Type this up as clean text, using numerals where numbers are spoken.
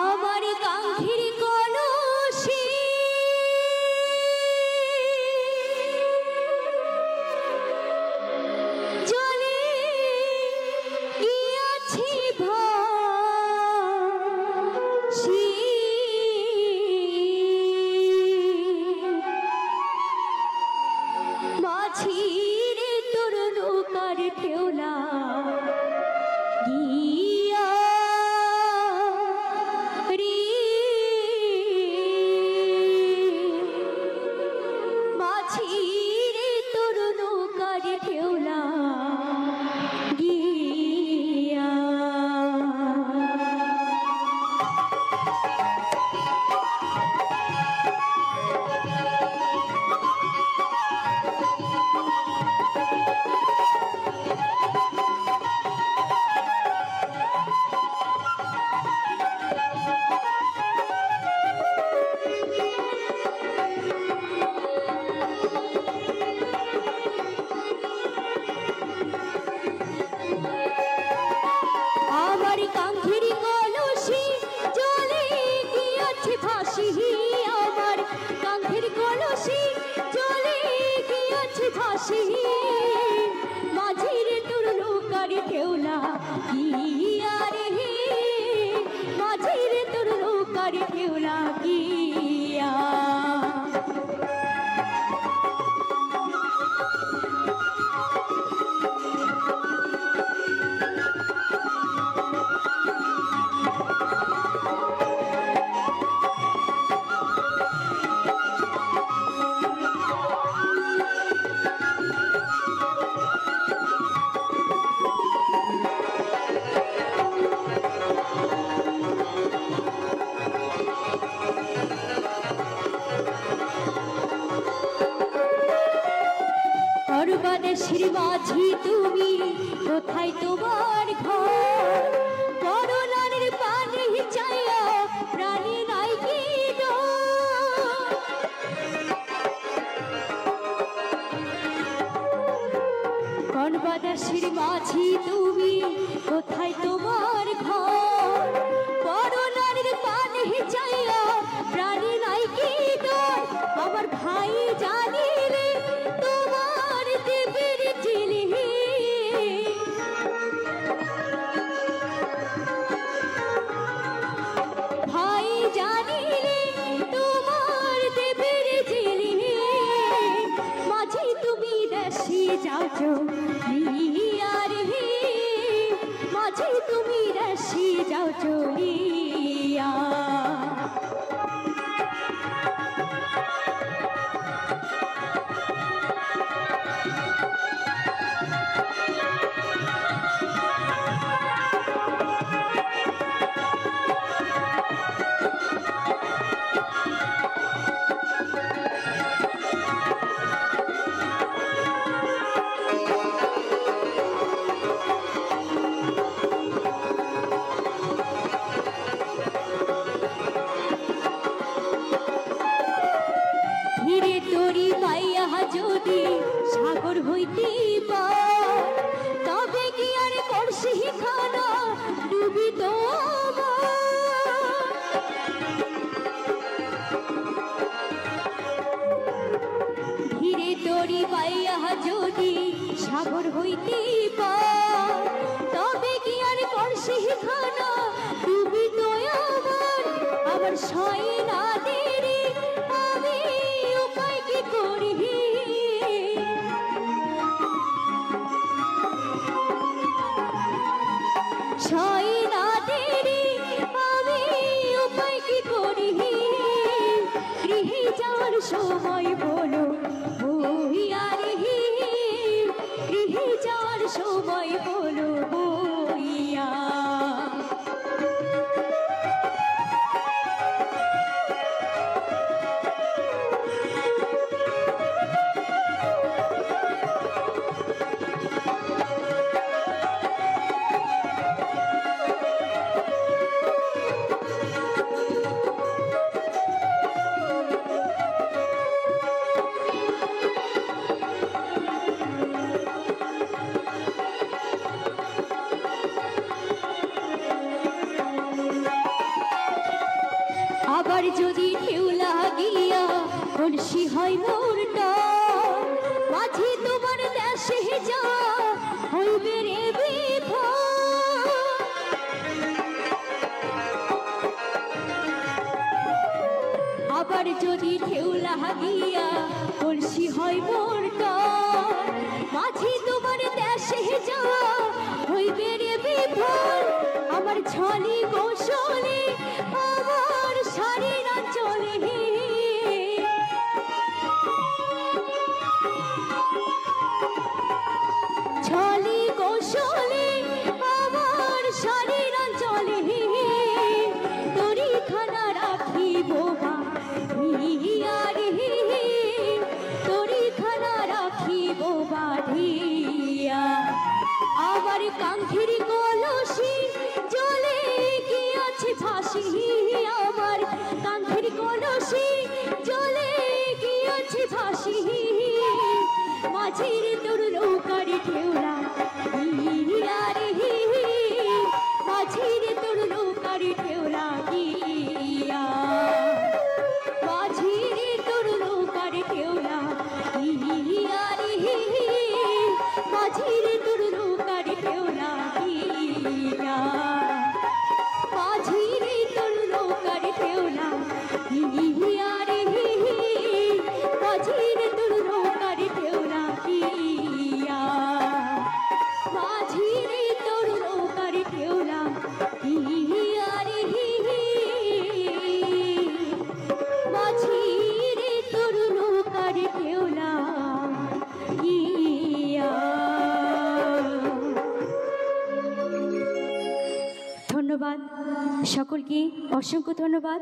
আমার কাঙ্ক্ষের কলসি জলে গিয়াছি ভাসি, মাঝির তোর নৌকার ঢেউলা গিয়া রে, মাঝির তোর নৌকার ঢেউলা গিয়া। আমার কাঙ্ক্ষের কলসি জলে গিয়াছে ভাসি, আমার কাঙ্ক্ষের কলসি জলে গিয়াছে ভাসি, মাঝির তোর নৌকার ঢেউলা গিয়া রে, মাঝির তোর নৌকার ঢেউলা গিয়া। পরবাদেশের মাঝি তুমি, কোথায় তোমার ঘর? করলার পানি চাইয়া প্রাণী নাই কি ডর? পরবাদেশের মাঝি তুমি, কোথায় তোমার ঘর? করলার পানি চাইয়া প্রাণী নাই কি ডর? আমার ভাই জানিলে তোমার দেবের চিলি, ভাই জানিলে তোমার দেবের চিলি, মাঝি তুমি দেশে যাও চলিয়া রে, মাঝি তুমি দেশে যাও চলিয়া। ধীরে তরি পাইয়া যদি সাগর হইতে পার, তবে কি আর কলসি খানা ডুবিত আমার। ধীরে তরি পাইয়া যদি সাগর হইতে পার, তবে কি আর কলসি খানা ডুবিত আমার। আমার সয় না দেরি আমি উপায় কি করি, সয় না দেরি আমি উপায় কি করি। গৃহে যাওয়ার সময় বলো বইয়া রে, গৃহে যাওয়ার সময় বলো বইয়া। হয় মোর ডর, মাঝি তোমার দেশে যা হইবে রে বিপদ। আবার যদি ঢেউ লাগিয়া কলসি হয় মোর ডর, মাঝি তোমার দেশে যা হইবে রে বিপদ। আমার ছলি গোসলে আমার শাড়ির চলে, ছলি গোসলে আমার শাড়ির চলে, তরি খানা রাখিব বাঁধিয়া রে, তরি খানা রাখিব বাঁধিয়া। আবার কাঙ্ক্ষের কলসি জলে গিয়াছে ভাসি, আমার কাঙ্ক্ষের কলসি জলে গিয়াছে ভাসি। মাঝির তোর নৌকার ঢেউলা গিয়া রে, মাঝির তোর নৌকার ঢেউলা গিয়া, মাঝির তোর নৌকার ঢেউলা গিয়া রে, মাঝির তোর নৌকার ঢেউলা গিয়া, মাঝির তোর নৌকার ঢেউলা গিয়া রে, মাঝির তোর নৌকার ঢেউলা গিয়া, মাঝির তোর নৌকার ঢেউলা গিয়া রে, মাঝির তোর নৌকার ঢেউলা গিয়া। ধন্যবাদ সকলকে, অসংখ্য ধন্যবাদ।